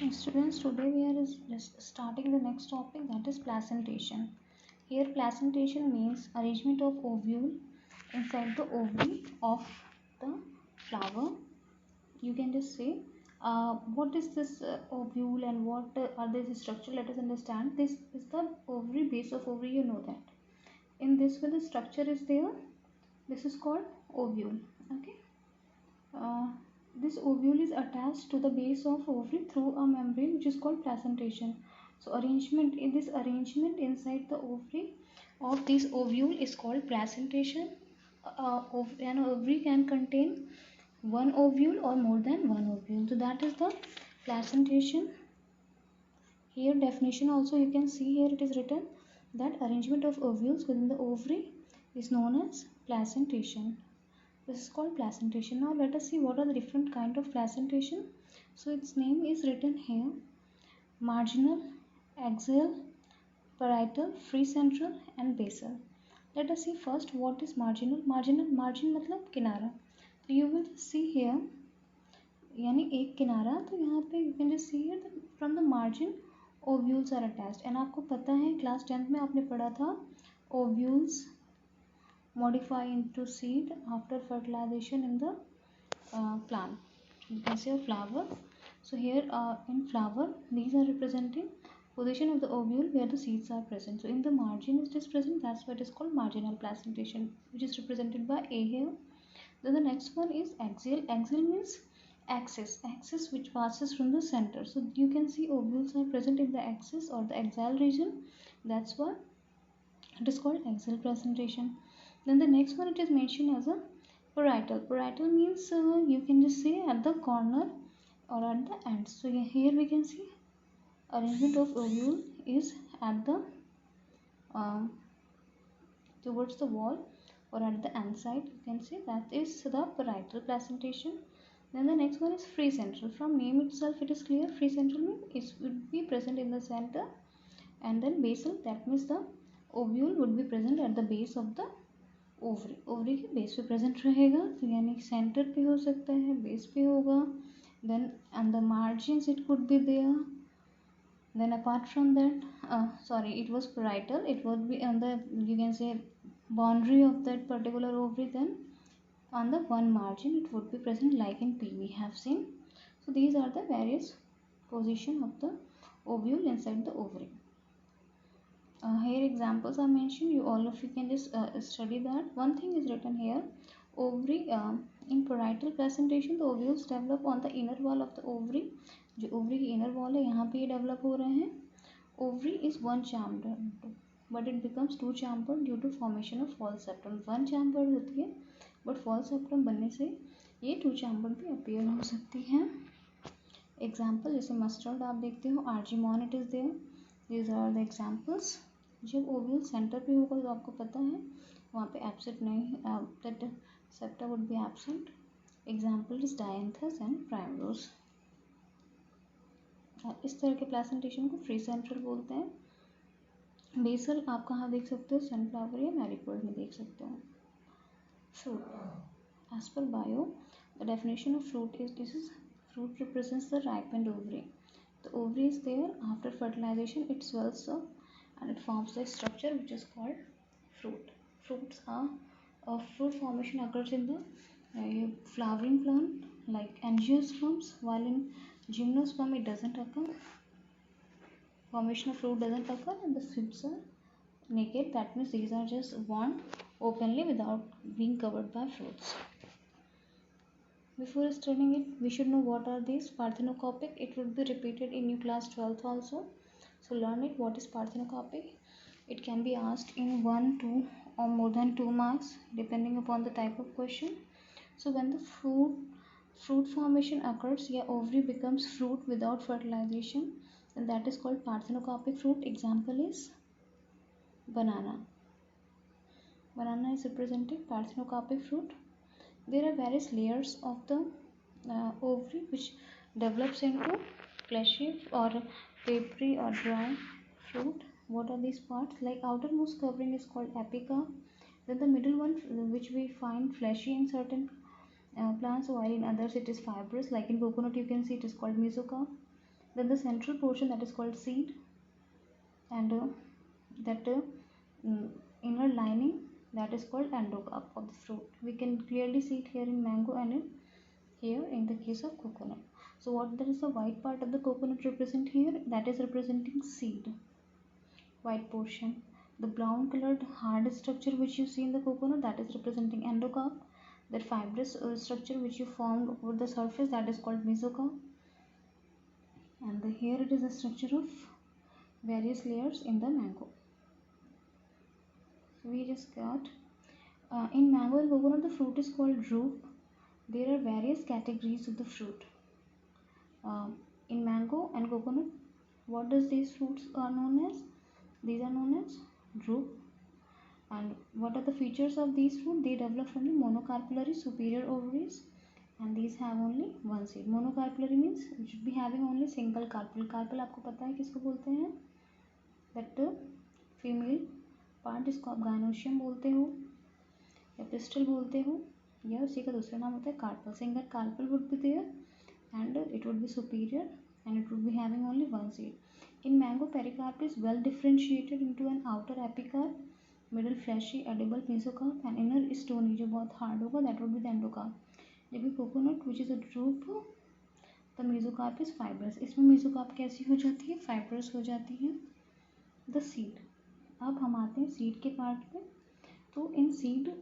Students, today we are just starting the next topic, that is placentation. Here placentation means arrangement of ovule inside the ovary of the flower. You can just say what is this ovule and what are these structure. Let us understand. This is the ovary, base of ovary, you know that. In this way the structure is there. This is called ovule. Okay. Uh, this ovule is attached to the base of ovary through a membrane which is called placentation. So arrangement in this arrangement inside the ovary of this ovule is called placentation. An ovary can contain one ovule or more than one ovule. So that is the placentation. Here definition also you can see, here it is written that arrangement of ovules within the ovary is known as placentation. This is called placentation. Now let us see what are the different kind of placentation. So its name is written here: marginal, axial, parietal, free central and basal. Let us see first what is marginal. Margin मतलब किनारा. तो you will see here यानी एक किनारा, तो यहाँ पे you can just see here that from the margin ovules are attached. And आपको पता है क्लास 10th में आपने पढ़ा था ovules modify into seed after fertilization in the plant. You can say a flower. So here in flower, these are representing position of the ovule where the seeds are present. So in the margin it is present, that's why it is called marginal placentation, which is represented by A here. Then the next one is axial. Axial means axis which passes from the center. So you can see ovules are present in the axis or the axial region, that's why it is called axial placentation. Then the next one, it is mentioned as a parietal. Parietal means you can just say at the corner or at the end. So here we can see arrangement of ovule is at the towards the wall or at the end side. You can say that is the parietal placentation. Then the next one is free central. From name itself it is clear, free central means it would be present in the center. And then basal, that means the ovule would be present at the base of the ovary के base पे present रहेगा, तो यानी centre पे हो सकता है, base पे होगा. Then on the margins it could be there. Then apart from that sorry, it was parietal, it would be on the, you can say, boundary of that particular ovary. Then on the one margin it would be present, like in P we have seen. So these are the various position of the ovule inside the ovary. Here examples are mentioned, you all of you can just study that. One thing is written here: ovary in parietal placentation the ovules develop on the inner wall of the ovary. जो ovary की inner wall है यहाँ पे ये develop हो रहे हैं. Ovary is one chambered but it becomes two chambered due to formation of false septum. One chambered होती है but false septum बनने से ये two chambered भी appear हो सकती है. Example जैसे mustard आप देखते हो, argemone it is there. These are the examples. जब ओव्यूल सेंटर पे होगा तो आपको पता है वहाँ पे एब्सेंट नहीं, that septa would be absent. Example is dianthus and primrose. और इस तरह के प्लेसेंटेशन को फ्री सेंट्रल बोलते हैं. बेसल आप कहाँ देख सकते हो, सनफ्लावर या मैरीगोल्ड में देख सकते हो. Fruit as per bio the definition of fruit is this is fruit represents the ripened ovary. The ovary is there, after fertilization it swells up and it forms the structure which is called fruit. Fruits are fruit formation occurs in the flowering plant like angiosperms, while in gymnosperm it doesn't occur. Formation of fruit doesn't occur and the fruits are naked, that means these are just born openly without being covered by fruits. Before studying it, we should know what are these. Parthenocopic, it would be repeated in your class 12th also. So learn it. What is parthenocopic? It can be asked in 1, 2 or more than 2 marks depending upon the type of question. So when the fruit formation occurs, yeah, ovary becomes fruit without fertilization, and that is called parthenocopic fruit. Example is banana. Banana is representing parthenocopic fruit. There are various layers of the ovary which develops into fleshy or papery or dry fruit. What are these parts? Like outermost covering is called apica. Then the middle one, which we find fleshy in certain plants, while in others it is fibrous. Like in coconut you can see it is called mesocarp. Then the central portion, that is called seed, and that inner lining, that is called endocarp of the fruit. We can clearly see it here in mango and here in the case of coconut. So what there is the white part of the coconut represent here, that is representing seed, white portion. The brown colored hard structure which you see in the coconut, that is representing endocarp. That fibrous structure which you formed over the surface, that is called mesocarp. And here it is a structure of various layers in the mango. So we just got in mango and coconut, the fruit is called drupe. There are various categories of the fruit. In mango and coconut, what does these fruits are known as? These are known as drupe. And what are the features of these fruit? They develop from the monocarpellary superior ovaries, and these have only one seed. Monocarpellary means it should be having only single carpel. Carpel आपको पता है किसको बोलते हैं? That female part, जिसको आप gynoecium बोलते हो या pistil बोलते हो, या उसी का दूसरा नाम होता है carpel. Single carpel would be there and it would be superior and it would be having only one seed. In mango, pericarp is well differentiated into an outer epicarp, middle fleshy edible mesocarp and inner stony जो बहुत hard होगा, that would be the endocarp. जबकि coconut which is a drupe, the mesocarp is fibrous. इसमें mesocarp कैसी हो जाती है? Fibrous हो जाती है. The seed. अब हम आते हैं seed के part पे. तो in seed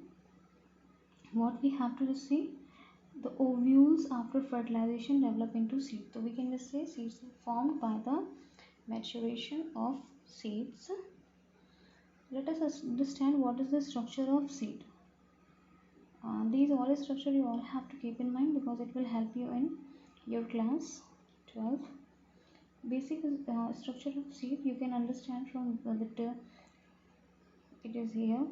what we have to see, the ovules after fertilization develop into seed. So we can just say seeds are formed by the maturation of seeds. Let us understand what is the structure of seed. These all structure you all have to keep in mind because it will help you in your class 12. Basic structure of seed you can understand from that it is here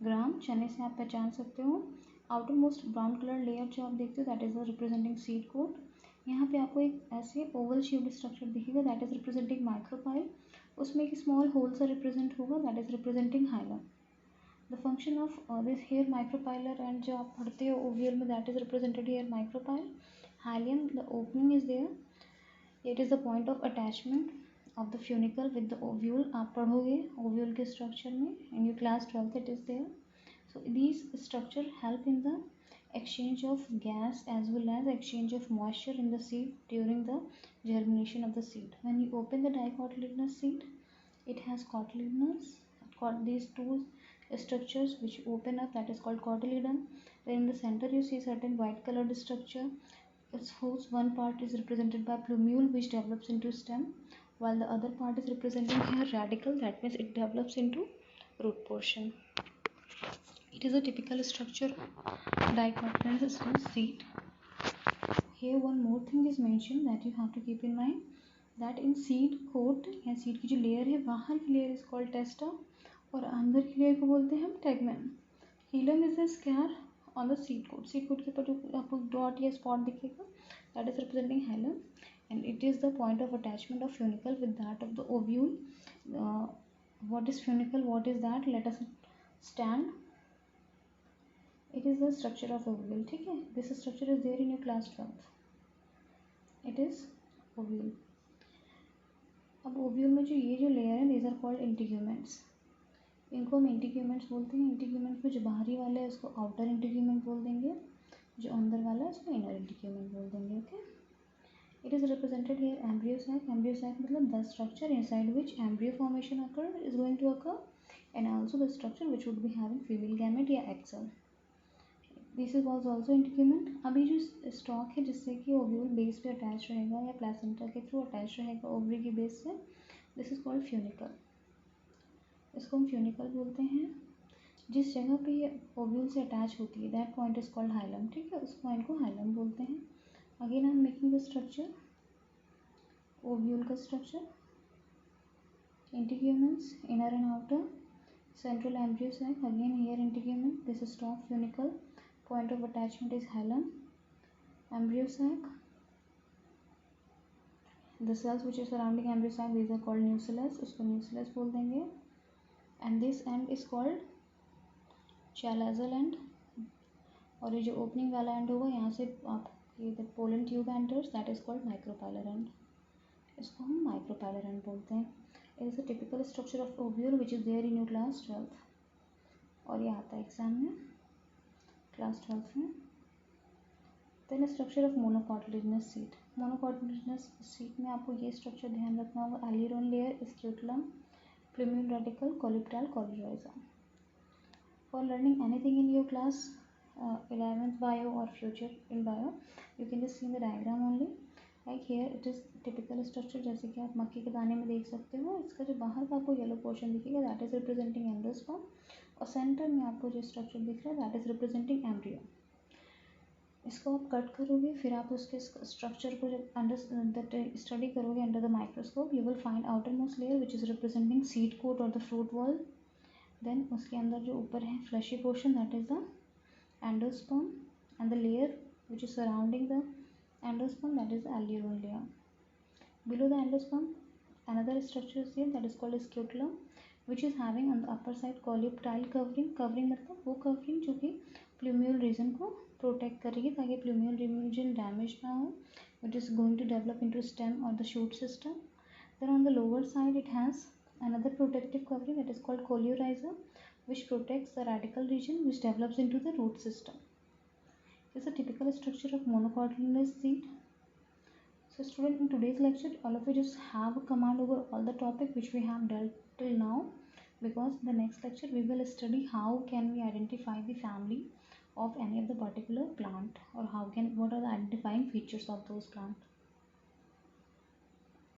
ग्राम, चने से आप पहचान सकते हो. Outermost brown colour layer जो आप देखते हो, that is representing seed coat. यहाँ पे आपको एक ऐसे ओवल शेप्ड स्ट्रक्चर दिखेगा, दैट इज रिप्रेजेंटिंग माइक्रोपाइल. उसमें एक स्मॉल होल सा रिप्रेजेंट होगा, that is representing hilum. The function of this here micropylar and जो आप पढ़ते हो ओव्यूल में, that is represented here micropyle. Hilum, the opening is there. It is the point of attachment of the funicle with the ovule. आप पढ़ोगे ovule के structure में in your class 12th it is there. So these structure help in the exchange of gas as well as exchange of moisture in the seed during the germination of the seed. When you open the dicotyledonous seed, it has cotyledons. These two structures which open up, that is called cotyledon. Then in the center you see certain white colored structure. Its whose one part is represented by plumule which develops into stem, while the other part is representing here radicle. That means it develops into root portion. It is a typical structure of dicotyledonous seed. Here one more thing is mentioned that you have to keep in mind, that in seed coat या seed की जो layer है, बाहर की layer is called testa और अंदर की layer को बोलते हैं हम tegmen. Hilum is the scare on the seed coat. Seed coat के ऊपर जो आपको dot या spot दिखेगा, that is representing hilum, and it is the point of attachment of funicle with that of the ovule. What is funicle? What is that? Let us stand. It is the structure of ovule. ठीक है, this structure is there in your class 12th. It is ovule. अब ovule में जो ये जो layer है, these are called integuments. इनको हम इंटीग्यूमेंट्स बोलते हैं. इंटीग्यूमेंट्स में जो बाहरी वाला है उसको आउटर इंटीग्यूमेंट बोल देंगे, जो अंदर वाला है उसको इनर इंटीग्यूमेंट बोल देंगे. Okay. It is represented here embryo sac. Embryo sac मतलब the structure inside which embryo formation occur is going to occur, and also the structure which would be having female gamete या egg cell. This is also integument. अभी जो stock है जिससे कि ovule base पे attach रहेगा या placenta के थ्रू अटैच रहेगा ओवरी की बेस से, दिस इज कॉल्ड फ्यूनिकल. इसको हम फ्यूनिकल बोलते हैं. जिस जगह पे ये ओव्यूल से अटैच होती है, that point is called hilum. ठीक है, उस पॉइंट को हाइलम बोलते हैं. Again I am making the structure, ovule का structure, integuments inner and outer, central embryo sac, again here integument, this is stalk funicle, point of attachment is hilum, embryo sac, the cells which are surrounding embryo sac, these are called nucellus, उसको nucellus बोल देंगे, and this end is called chalazal end. और ये जो opening वाला end होगा, यहाँ से आप ये the pollen tube enters, that is called micropylar end. इसको हम माइक्रोपैलेरन बोलते हैं. It is a typical structure of ovule which is there in your class 12 और ये आता है एग्जाम में क्लास 12 में. Then structure of monocotyledonous seed. Monocotyledonous seed में आपको ये स्ट्रक्चर ध्यान रखना होगा. Aleurone layer, scutellum, plumule radicle, coleoptile, coleorhiza. For learning anything in your class 11th bio or future in bio, you can just see in the diagram only. Like here it is typical structure, जैसे कि आप मक्के के दाने में देख सकते हो. इसका जो बाहर का आपको येलो पोर्शन दिखेगा दैट इज रिप्रेजेंटिंग एंडोस्पर्म और सेंटर में आपको जो स्ट्रक्चर दिख रहा है दैट इज रिप्रेजेंटिंग एम्ब्रियो. इसको आप कट करोगे फिर आप उसके स्ट्रक्चर को जब अंडर स्टडी करोगे under the microscope you will find outermost layer which is representing seed coat और द फ्रूट वॉल. देन उसके अंदर जो ऊपर है fleshy portion that is the endosperm and the layer which is surrounding the endosperm that is the alveolar layer. Below the endosperm another structure is there that is called scutellum which is having on the upper side coleoptile covering. covering मतलब वो covering जो कि plumule region को protect करेगी ताकि plumule region damage ना हो, which is going to develop into stem or the shoot system. Then on the lower side it has another protective covering that is called coleorhiza which protects the radical region which develops into the root system. This is a typical structure of monocotyledonous seed. So student, in today's lecture all of you just have a command over all the topic which we have dealt till now, because in the next lecture we will study how can we identify the family of any of the particular plant or what are the identifying features of those plants.